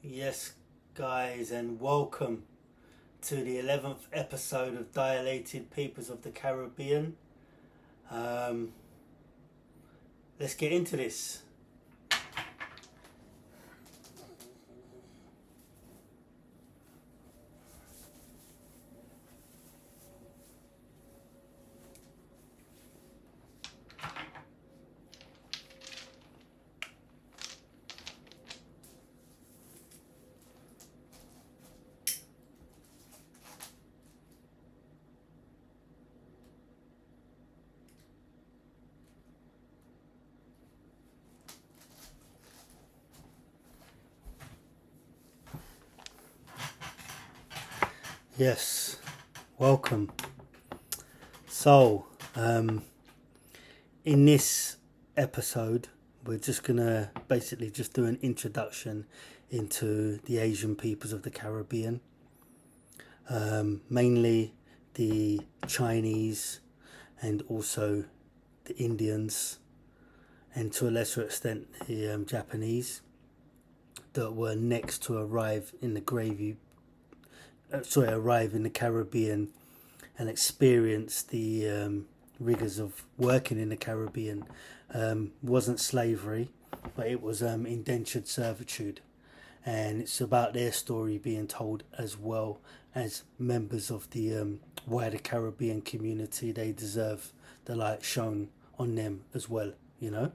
Yes, guys, and welcome to the 11th episode of Dilated Peoples of the Caribbean. Let's get into this. Yes, welcome. So, in this episode, we're just gonna basically just do an introduction into the Asian peoples of the Caribbean, mainly the Chinese and also the Indians, and to a lesser extent the Japanese that were next to arrive in the Caribbean and experience the rigors of working in the Caribbean. Wasn't slavery, but it was indentured servitude, and it's about their story being told as well as members of the wider Caribbean community. They deserve the light shown on them as well, you know.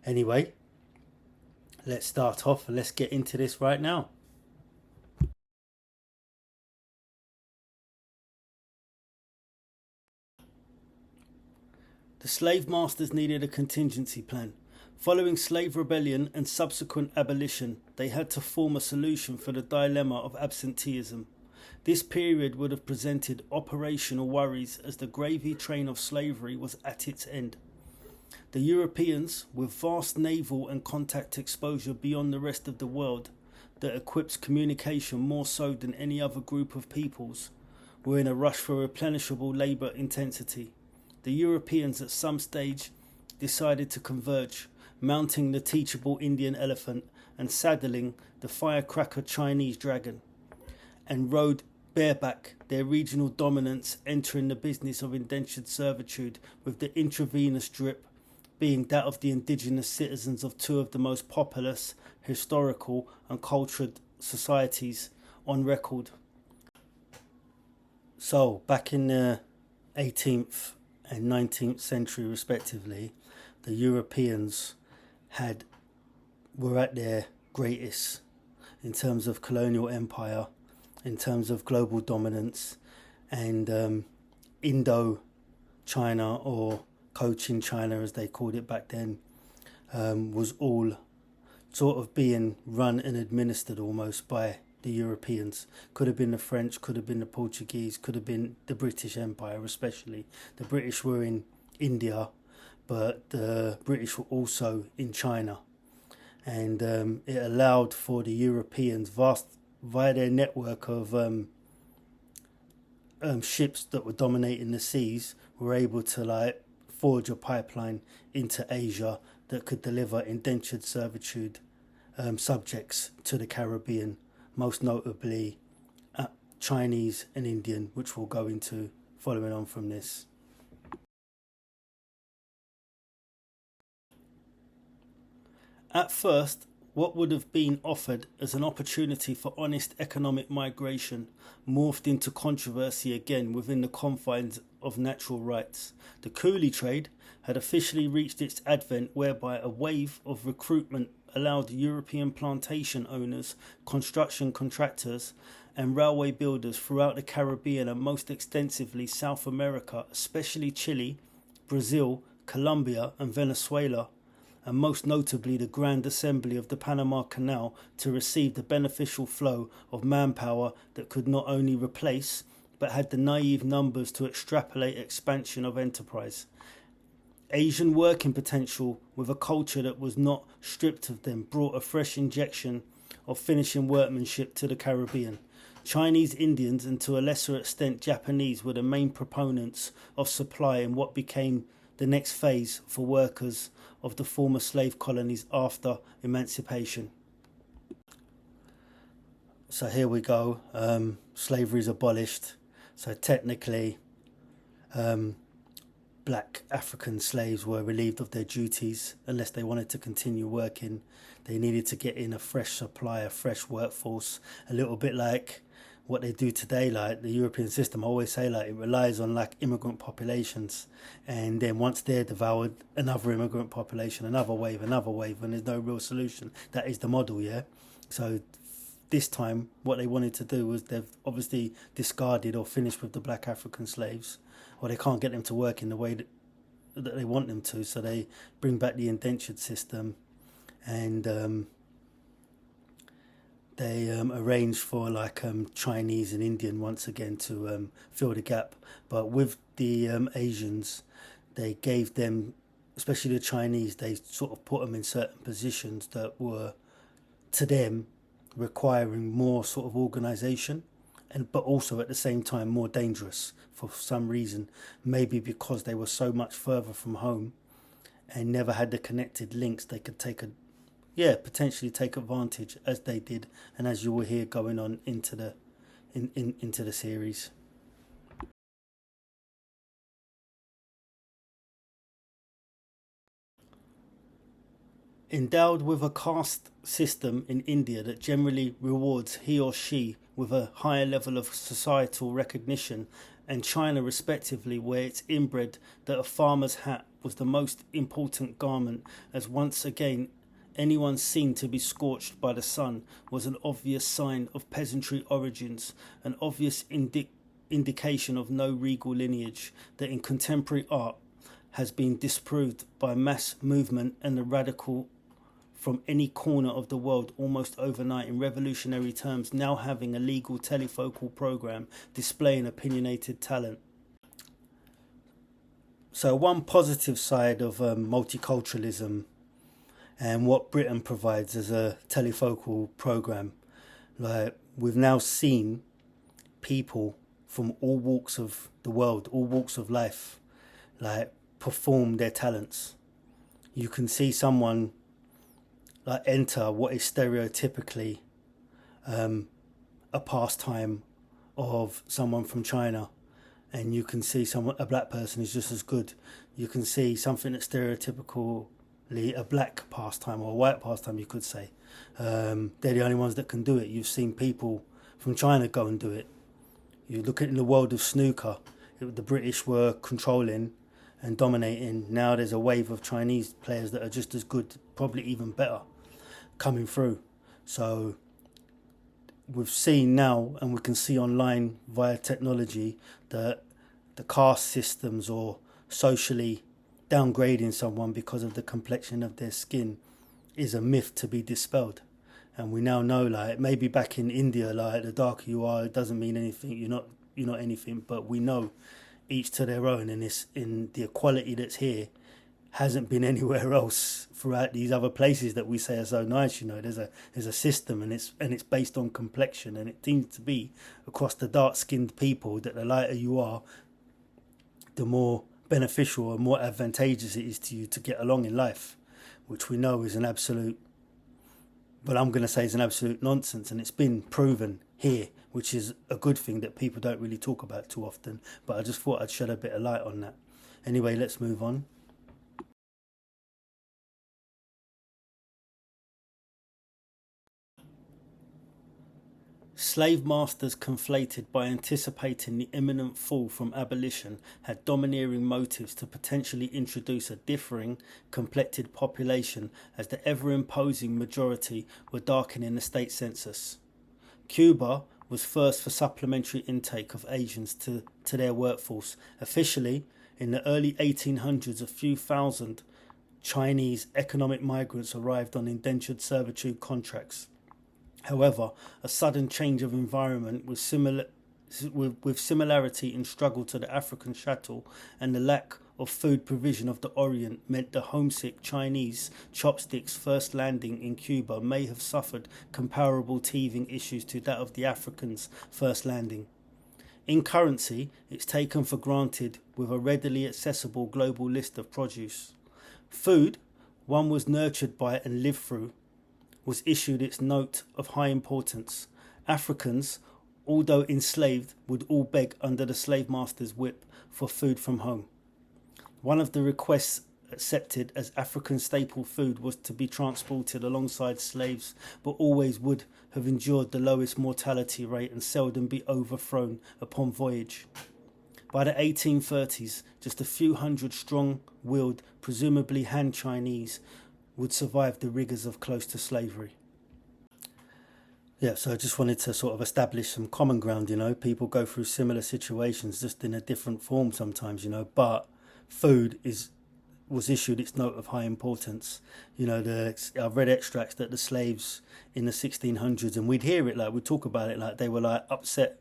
Anyway, let's start off and let's get into this right now. The slave masters needed a contingency plan. Following slave rebellion and subsequent abolition, they had to form a solution for the dilemma of absenteeism. This period would have presented operational worries as the gravy train of slavery was at its end. The Europeans, with vast naval and contact exposure beyond the rest of the world that equips communication more so than any other group of peoples, were in a rush for replenishable labour intensity. The Europeans at some stage decided to converge, mounting the teachable Indian elephant and saddling the firecracker Chinese dragon, and rode bareback their regional dominance, entering the business of indentured servitude, with the intravenous drip being that of the indigenous citizens of two of the most populous, historical and cultured societies on record. So, back in the 18th and 19th century respectively, the Europeans were at their greatest in terms of colonial empire, in terms of global dominance, and Indo-China, or Cochin China as they called it back then, was all sort of being run and administered almost by the Europeans. Could have been the French, could have been the Portuguese, could have been the British Empire especially. The British were in India, but the British were also in China. And it allowed for the Europeans, via their network of ships that were dominating the seas, were able to forge a pipeline into Asia that could deliver indentured servitude subjects to the Caribbean, most notably Chinese and Indian, which we'll go into following on from this. At first, what would have been offered as an opportunity for honest economic migration morphed into controversy again within the confines of natural rights. The coolie trade had officially reached its advent, whereby a wave of recruitment allowed European plantation owners, construction contractors and railway builders throughout the Caribbean and most extensively South America, especially Chile, Brazil, Colombia and Venezuela, and most notably the Grand Assembly of the Panama Canal, to receive the beneficial flow of manpower that could not only replace but had the naive numbers to extrapolate expansion of enterprise. Asian working potential with a culture that was not stripped of them brought a fresh injection of finishing workmanship to the Caribbean. Chinese, Indians and to a lesser extent Japanese were the main proponents of supply in what became the next phase for workers of the former slave colonies after emancipation. So here we go. Slavery is abolished. So technically, black African slaves were relieved of their duties unless they wanted to continue working. They needed to get in a fresh supply, a fresh workforce, a little bit like what they do today, like the European system. I always say, like, it relies on like immigrant populations, and then once they're devoured, another immigrant population, another wave, and there's no real solution. That is the model, yeah. So this time, what they wanted to do was they've obviously discarded or finished with the black African slaves, or they can't get them to work in the way that they want them to, so they bring back the indentured system, and they arrange for like Chinese and Indian once again to fill the gap. But with the Asians, they gave them, especially the Chinese, they sort of put them in certain positions that were, to them, requiring more sort of organisation, and but also at the same time more dangerous for some reason. Maybe because they were so much further from home and never had the connected links, they could potentially take advantage, as they did, and as you will hear going on into the series. Endowed with a caste system in India that generally rewards he or she with a higher level of societal recognition, and China respectively, where it's inbred that a farmer's hat was the most important garment, as once again anyone seen to be scorched by the sun was an obvious sign of peasantry origins, an obvious indication of no regal lineage, that in contemporary art has been disproved by mass movement and the radical from any corner of the world almost overnight, in revolutionary terms, now having a legal telefocal program displaying opinionated talent. So one positive side of multiculturalism and what Britain provides as a telefocal program, like, we've now seen people from all walks of the world, all walks of life, like, perform their talents. You can see someone like enter what is stereotypically a pastime of someone from China, and you can see a black person is just as good. You can see something that's stereotypically a black pastime or a white pastime, you could say. They're the only ones that can do it. You've seen people from China go and do it. You look at in the world of snooker, the British were controlling and dominating. Now there's a wave of Chinese players that are just as good, probably even better, coming through. So we've seen now, and we can see online via technology, that the caste systems or socially downgrading someone because of the complexion of their skin is a myth to be dispelled. And we now know, like, maybe back in India, like, the darker you are, it doesn't mean anything. You're not anything. But we know, each to their own, and this, in the equality that's here, hasn't been anywhere else throughout these other places that we say are so nice. You know, there's a system, and it's based on complexion, and it seems to be across the dark-skinned people that the lighter you are, the more beneficial and more advantageous it is to you to get along in life, which we know is an absolute, but I'm going to say is an absolute nonsense, and it's been proven here, which is a good thing that people don't really talk about too often, but I just thought I'd shed a bit of light on that. Anyway, let's move on. Slave masters, conflated by anticipating the imminent fall from abolition, had domineering motives to potentially introduce a differing, complected population, as the ever-imposing majority were darkening the state census. Cuba was first for supplementary intake of Asians to their workforce. Officially, in the early 1800s, a few thousand Chinese economic migrants arrived on indentured servitude contracts. However, a sudden change of environment with similarity in struggle to the African chattel and the lack of food provision of the Orient meant the homesick Chinese chopsticks' first landing in Cuba may have suffered comparable teething issues to that of the Africans' first landing. In currency, it's taken for granted with a readily accessible global list of produce. Food, one was nurtured by and lived through, was issued its note of high importance, Africans, although enslaved, would all beg under the slave master's whip for food from home. One of the requests accepted as African staple food was to be transported alongside slaves, but always would have endured the lowest mortality rate and seldom be overthrown upon voyage. By the 1830s, just a few hundred strong-willed, presumably Han Chinese, would survive the rigours of close to slavery. Yeah, so I just wanted to sort of establish some common ground, People go through similar situations just in a different form sometimes, but food was issued its note of high importance. I've read extracts that the slaves in the 1600s, and we'd hear it, we'd talk about it, they were upset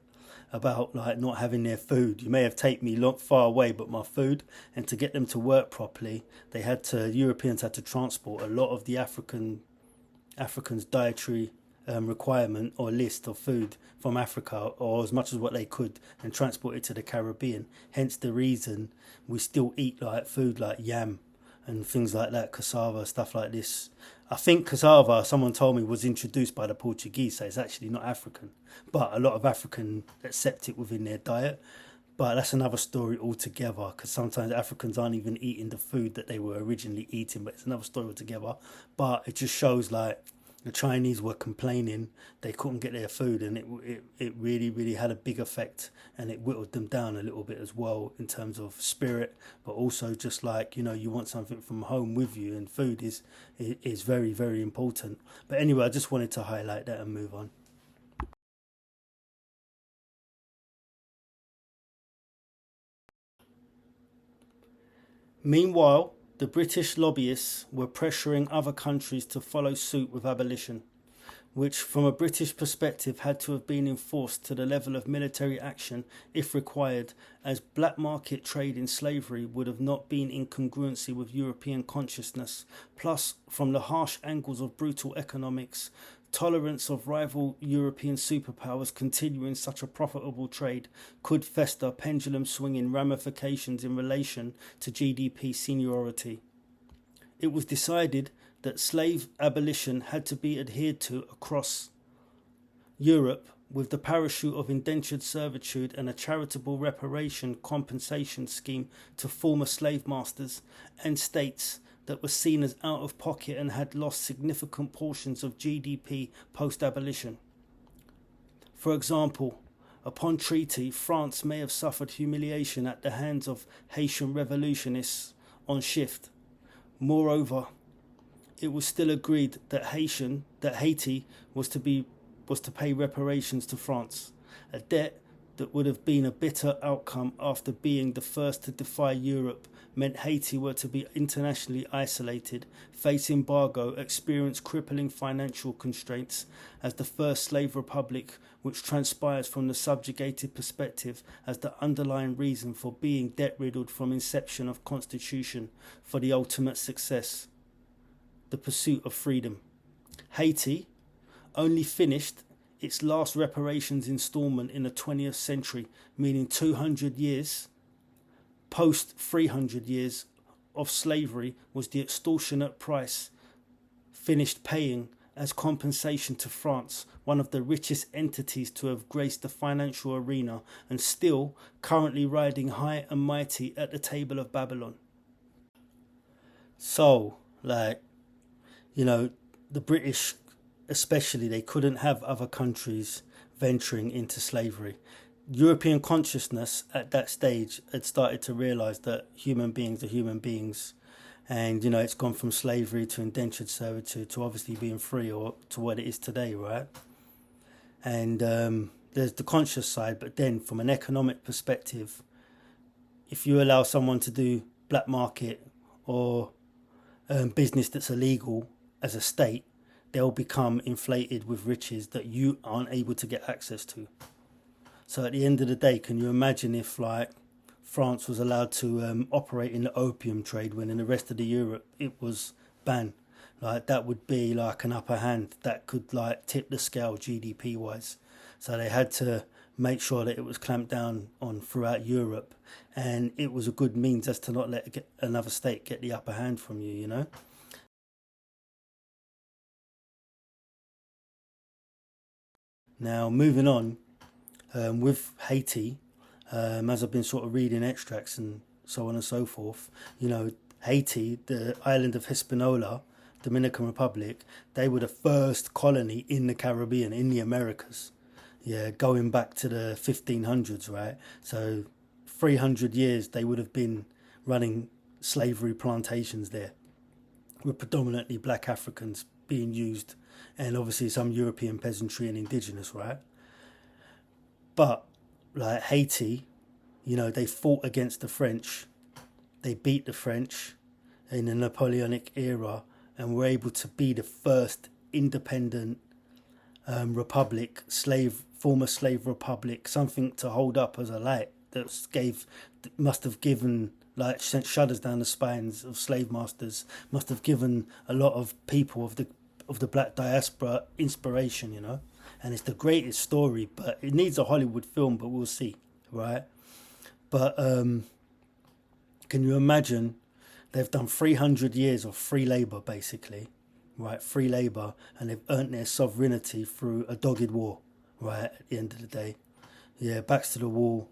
about not having their food. You may have taken me far away, but my food, and to get them to work properly, Europeans had to transport a lot of the Africans' dietary requirement or list of food from Africa, or as much as what they could, and transport it to the Caribbean. Hence the reason we still eat food like yam and things like that, cassava, stuff like this. I think cassava, someone told me, was introduced by the Portuguese, so it's actually not African, but a lot of Africans accept it within their diet. But that's another story altogether, because sometimes Africans aren't even eating the food that they were originally eating, but it's another story altogether. But it just shows the Chinese were complaining they couldn't get their food, and it really, really had a big effect, and it whittled them down a little bit as well in terms of spirit, but also just you want something from home with you, and food is very, very important. But anyway, I just wanted to highlight that and move on. Meanwhile, the British lobbyists were pressuring other countries to follow suit with abolition, which from a British perspective had to have been enforced to the level of military action if required, as black market trade in slavery would have not been in congruency with European consciousness. Plus, from the harsh angles of brutal economics, tolerance of rival European superpowers continuing such a profitable trade could fester pendulum swinging ramifications in relation to GDP seniority. It was decided that slave abolition had to be adhered to across Europe, with the parachute of indentured servitude and a charitable reparation compensation scheme to former slave masters and states that were seen as out of pocket and had lost significant portions of GDP post-abolition. For example, upon treaty, France may have suffered humiliation at the hands of Haitian revolutionists on shift. Moreover, it was still agreed that Haiti was to pay reparations to France, a debt that would have been a bitter outcome after being the first to defy Europe meant Haiti were to be internationally isolated, face embargo, experience crippling financial constraints as the first slave republic, which transpires from the subjugated perspective as the underlying reason for being debt-riddled from inception of constitution for the ultimate success, the pursuit of freedom. Haiti only finished its last reparations instalment in the 20th century, meaning 200 years post 300 years of slavery was the extortionate price finished paying as compensation to France, one of the richest entities to have graced the financial arena and still currently riding high and mighty at the table of Babylon. So, the British especially, they couldn't have other countries venturing into slavery. European consciousness at that stage had started to realise that human beings are human beings, and it's gone from slavery to indentured servitude to obviously being free, or to what it is today, right? And there's the conscious side, but then from an economic perspective, if you allow someone to do black market or business that's illegal as a state, they'll become inflated with riches that you aren't able to get access to. So at the end of the day, can you imagine if France was allowed to operate in the opium trade when in the rest of the Europe it was banned? That would be an upper hand that could tip the scale GDP wise. So they had to make sure that it was clamped down on throughout Europe, and it was a good means as to not let another state get the upper hand from you, Now, moving on, with Haiti, as I've been sort of reading extracts and so on and so forth, Haiti, the island of Hispaniola, Dominican Republic, they were the first colony in the Caribbean, in the Americas. Yeah, going back to the 1500s, right? So 300 years they would have been running slavery plantations there, with predominantly black Africans being used, and obviously some European peasantry and indigenous, right? But like Haiti, they fought against the French. They beat the French in the Napoleonic era and were able to be the first independent republic, former slave republic, something to hold up as a light must have given, like, sent shudders down the spines of slave masters, must have given a lot of people of the black diaspora inspiration, and it's the greatest story, but it needs a Hollywood film, but we'll see, right? But can you imagine? They've done 300 years of free labour, basically, right? Free labour, and they've earned their sovereignty through a dogged war, right? At the end of the day, yeah, backs to the wall,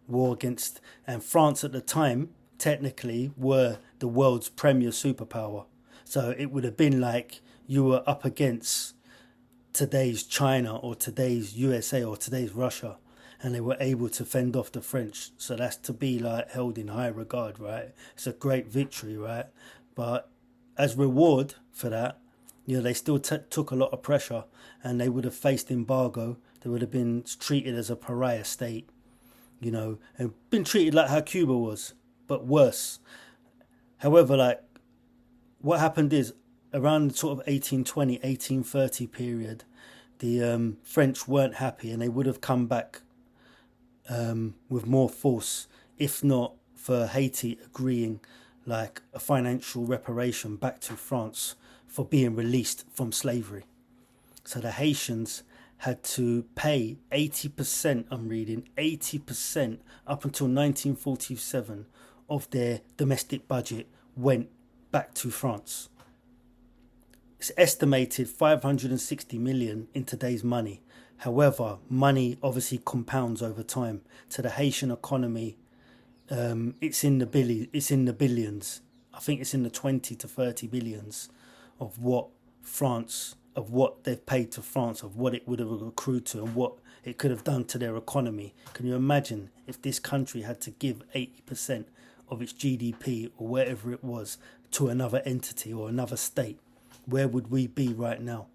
war against, and France at the time technically were the world's premier superpower. So it would have been like you were up against today's China or today's USA or today's Russia, and they were able to fend off the French. So that's to be like held in high regard, right? It's a great victory, right? But as reward for that, they still took a lot of pressure, and they would have faced embargo. They would have been treated as a pariah state, and been treated like how Cuba was, but worse. However, like, what happened is around sort of 1820, 1830 period, the French weren't happy, and they would have come back with more force, if not for Haiti agreeing like a financial reparation back to France for being released from slavery. So the Haitians had to pay 80%, I'm reading, 80% up until 1947 of their domestic budget went back to France. It's estimated 560 million in today's money. However, money obviously compounds over time. To the Haitian economy, it's in the billions. I think it's in the 20 to 30 billions of what they've paid to France, of what it would have accrued to, and what it could have done to their economy. Can you imagine if this country had to give 80% of its GDP or whatever it was to another entity or another state? Where would we be right now?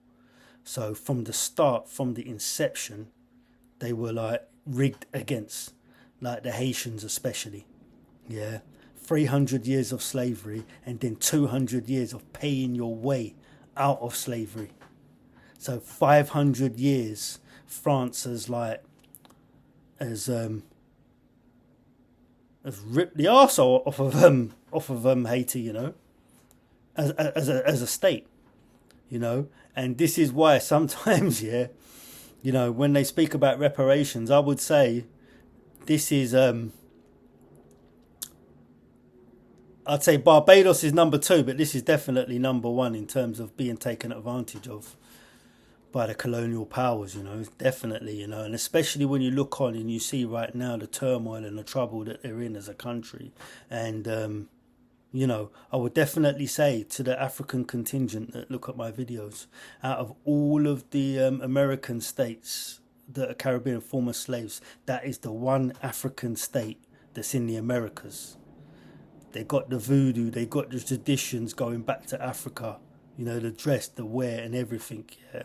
So from the start, from the inception, they were like rigged against, like the Haitians especially. Yeah, 300 years of slavery and then 200 years of paying your way out of slavery. So 500 years, France has ripped the arsehole off of Haiti, as a state, and this is why sometimes, when they speak about reparations, I would say this is, I'd say Barbados is number 2, but this is definitely number 1 in terms of being taken advantage of by the colonial powers, definitely, and especially when you look on and you see right now the turmoil and the trouble that they're in as a country. And, I would definitely say to the African contingent that look at my videos, out of all of the American states that are Caribbean former slaves, that is the one African state that's in the Americas. They got the voodoo, they got the traditions going back to Africa, the dress, the wear and everything, yeah.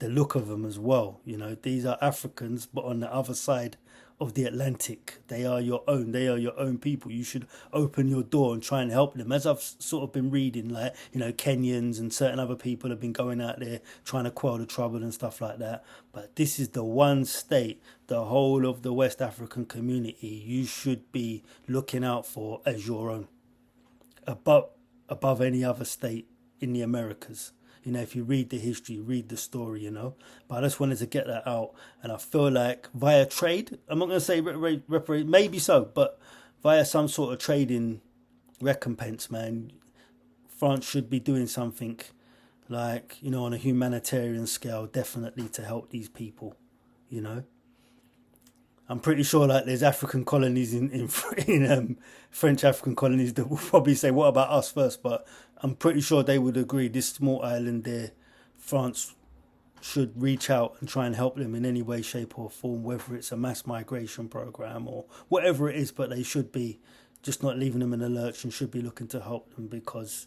The look of them as well, these are Africans, but on the other side of the Atlantic. They are your own people. You should open your door and try and help them. As I've sort of been reading, like, Kenyans and certain other people have been going out there trying to quell the trouble and stuff like that. But this is the one state, the whole of the West African community, you should be looking out for as your own, above any other state in the Americas. If you read the history, read the story, But I just wanted to get that out. And I feel like via trade, I'm not going to say maybe so, but via some sort of trading recompense, man, France should be doing something like, on a humanitarian scale, definitely to help these people. you know. I'm pretty sure like there's African colonies in French African colonies that will probably say, "What about us first?" But I'm pretty sure they would agree. This small island there, France should reach out and try and help them in any way, shape, or form, whether it's a mass migration program or whatever it is. But they should be just not leaving them in the lurch and should be looking to help them because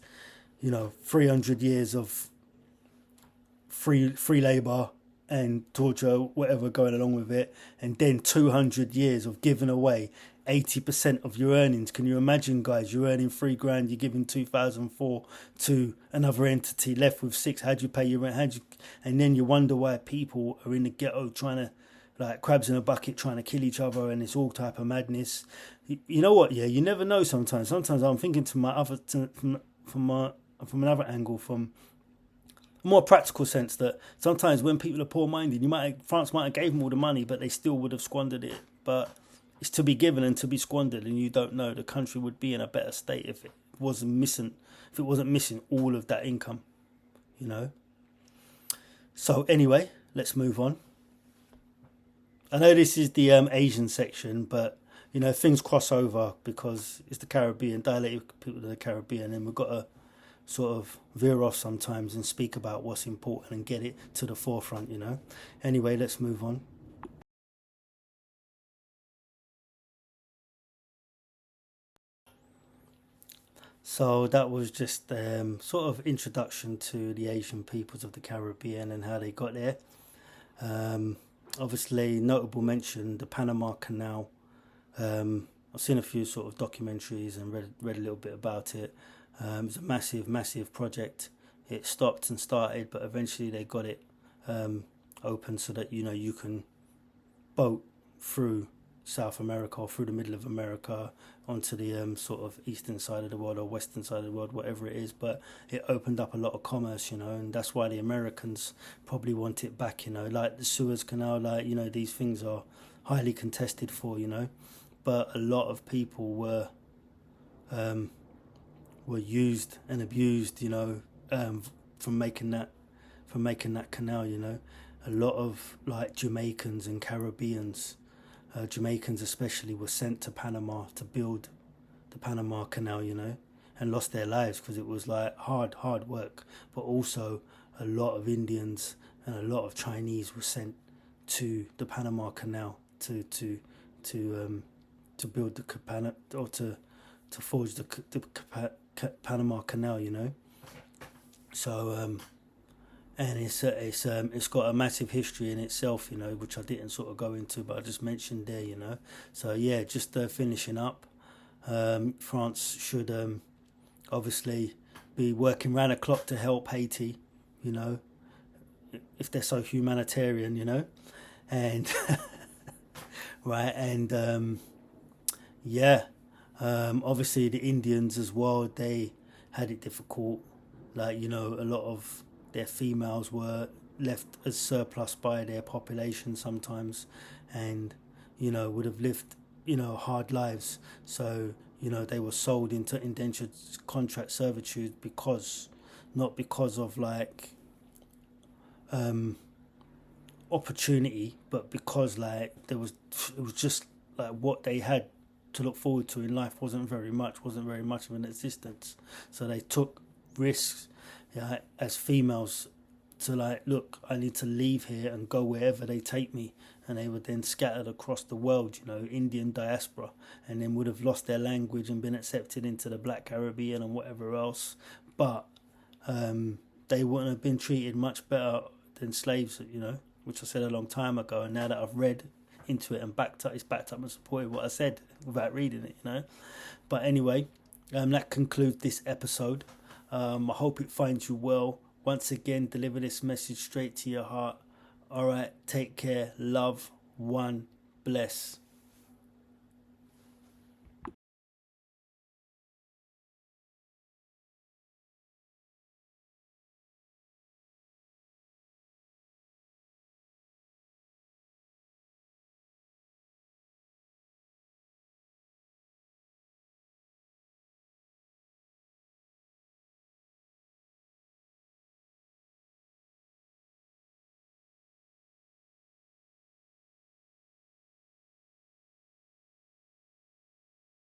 300 years of free labor and torture, whatever going along with it, and then 200 years of giving away 80% of your earnings. Can you imagine, guys? You're earning $3,000, you're giving 2004 to another entity, left with six. How do you pay your rent? And then you wonder why people are in the ghetto trying to, like crabs in a bucket, trying to kill each other, and it's all type of madness. You know what? Yeah, you never know. Sometimes I'm thinking from another angle, from a more practical sense, that sometimes when people are poor-minded, France might have gave them all the money, but they still would have squandered it. But it's to be given and to be squandered, and you don't know. The country would be in a better state if it wasn't missing all of that income, So anyway, let's move on. I know this is the Asian section, but things cross over because it's the Caribbean, dilated people of the Caribbean, and we've got to sort of veer off sometimes and speak about what's important and get it to the forefront, Anyway, let's move on. So that was just sort of introduction to the Asian peoples of the Caribbean and how they got there. Obviously, notable mention, the Panama Canal. I've seen a few sort of documentaries and read a little bit about it. It was a massive project. It stopped and started, but eventually they got it open so that you can boat through South America or through the middle of America onto the sort of eastern side of the world or western side of the world, whatever it is. But it opened up a lot of commerce, and that's why the Americans probably want it back, like the Suez Canal, these things are highly contested for, but a lot of people were used and abused, from making that canal, A lot of like Jamaicans and Caribbeans, Jamaicans especially, were sent to Panama to build the Panama Canal, and lost their lives because it was like hard work. But also a lot of Indians and a lot of Chinese were sent to the Panama Canal to build to forge the Panama Canal, So and it's got a massive history in itself, which I didn't sort of go into, but I just mentioned there, So yeah, just finishing up. France should obviously be working round the clock to help Haiti, if they're so humanitarian, and right, and yeah. Obviously the Indians as well, they had it difficult. Like, a lot of their females were left as surplus by their population sometimes, and, would have lived, hard lives. So, they were sold into indentured contract servitude not because of like opportunity, but because like it was just like what they had to look forward to in life wasn't very much of an existence. So they took risks as females to like, look, I need to leave here and go wherever they take me, and they were then scattered across the world, Indian diaspora, and then would have lost their language and been accepted into the Black Caribbean and whatever else. But they wouldn't have been treated much better than slaves, which I said a long time ago. And now that I've read into it and it's backed up and supported what I said without reading it, But anyway, that concludes this episode. I hope it finds you well. Once again, deliver this message straight to your heart. All right, take care, love, one, bless.